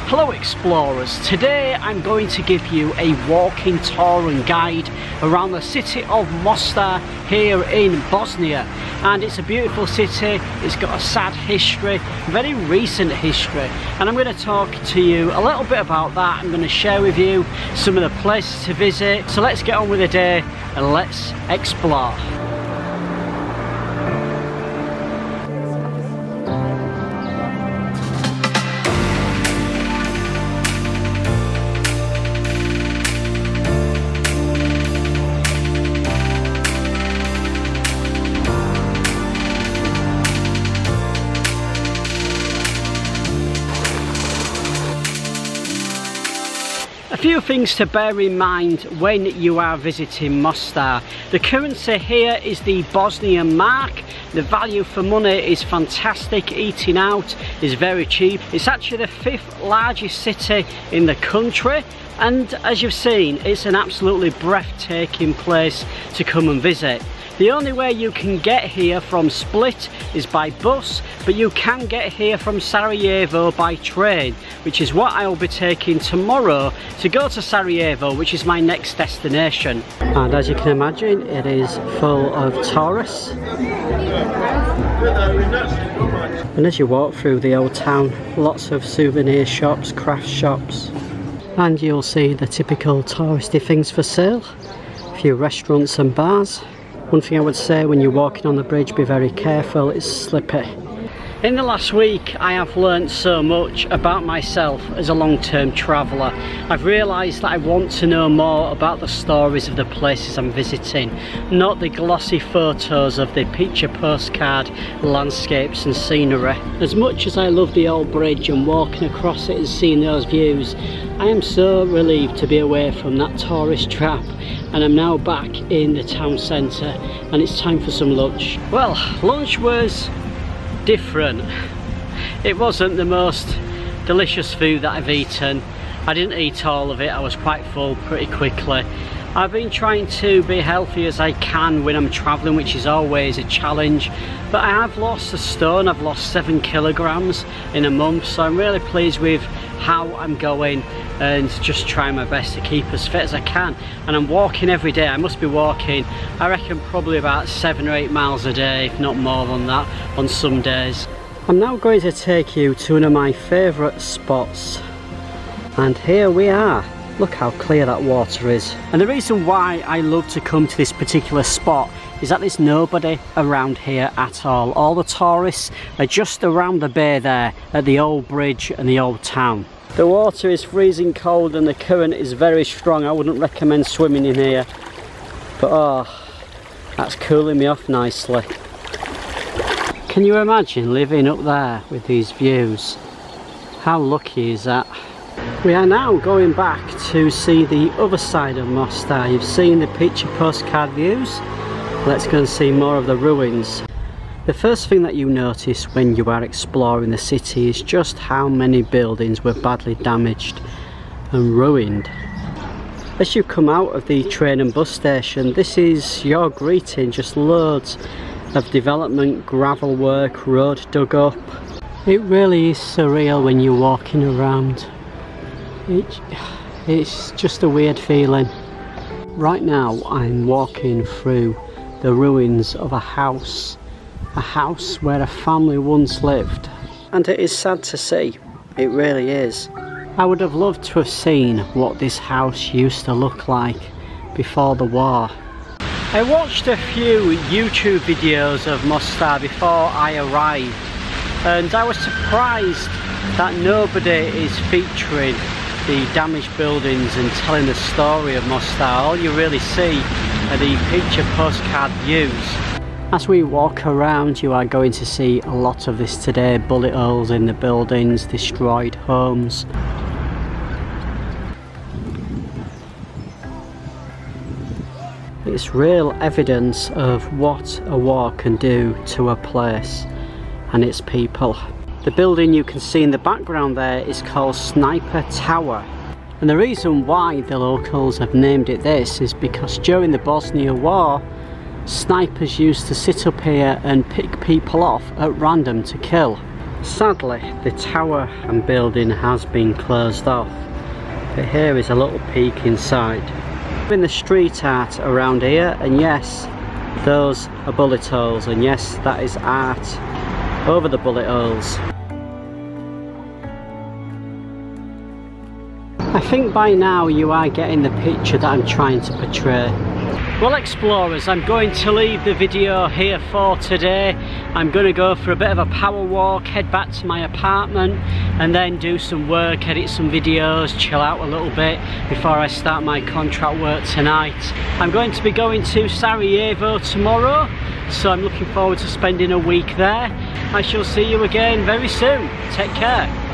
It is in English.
Hello explorers, today I'm going to give you a walking tour and guide around the city of Mostar here in Bosnia, and it's a beautiful city. It's got a sad history, very recent history, and I'm going to talk to you a little bit about that. I'm going to share with you some of the places to visit, so let's get on with the day and let's explore. A few things to bear in mind when you are visiting Mostar. The currency here is the Bosnian mark. The value for money is fantastic. Eating out is very cheap. It's actually the 5th largest city in the country, and as you've seen, it's an absolutely breathtaking place to come and visit. The only way you can get here from Split is by bus, but you can get here from Sarajevo by train, which is what I will be taking tomorrow to go to Sarajevo, which is my next destination. And as you can imagine, it is full of tourists. And as you walk through the old town, lots of souvenir shops, craft shops, and you'll see the typical touristy things for sale. A few restaurants and bars. One thing I would say, when you're walking on the bridge, be very careful, it's slippy. In the last week I have learnt so much about myself as a long-term traveller. I've realised that I want to know more about the stories of the places I'm visiting, not the glossy photos of the picture postcard landscapes and scenery. As much as I love the old bridge and walking across it and seeing those views, I am so relieved to be away from that tourist trap, and I'm now back in the town centre and it's time for some lunch. Well, lunch was different. It wasn't the most delicious food that I've eaten. I didn't eat all of it, I was quite full pretty quickly. I've been trying to be healthy as I can when I'm travelling, which is always a challenge, but I have lost a stone. I've lost 7 kilograms in a month, so I'm really pleased with how I'm going and just trying my best to keep as fit as I can. And I'm walking every day. I must be walking, I reckon, probably about 7 or 8 miles a day, if not more than that on some days. I'm now going to take you to one of my favourite spots, and here we are. Look how clear that water is. And the reason why I love to come to this particular spot is that there's nobody around here at all. All the tourists are just around the bay there at the old bridge and the old town. The water is freezing cold and the current is very strong. I wouldn't recommend swimming in here, but oh, that's cooling me off nicely. Can you imagine living up there with these views? How lucky is that? We are now going back to see the other side of Mostar. You've seen the picture postcard views. Let's go and see more of the ruins. The first thing that you notice when you are exploring the city is just how many buildings were badly damaged and ruined. As you come out of the train and bus station, this is your greeting, just loads of development, gravel work, road dug up. It really is surreal when you're walking around. It's just a weird feeling. Right now I'm walking through the ruins of a house where a family once lived, and it is sad to see, it really is. I would have loved to have seen what this house used to look like before the war. I watched a few YouTube videos of Mostar before I arrived, and I was surprised that nobody is featuring the damaged buildings and telling the story of Mostar. All you really see are the picture postcard views. As we walk around, you are going to see a lot of this today. Bullet holes in the buildings, destroyed homes. It's real evidence of what a war can do to a place and its people. The building you can see in the background there is called Sniper Tower, and the reason why the locals have named it this is because during the Bosnia War, snipers used to sit up here and pick people off at random to kill. Sadly, the tower and building has been closed off, but here is a little peek inside. In the street art around here, and yes, those are bullet holes, and yes, that is art over the bullet holes. I think by now you are getting the picture that I'm trying to portray. Well, explorers, I'm going to leave the video here for today. I'm going to go for a bit of a power walk, head back to my apartment, and then do some work, edit some videos, chill out a little bit before I start my contract work tonight. I'm going to be going to Sarajevo tomorrow, so I'm looking forward to spending a week there. I shall see you again very soon. Take care.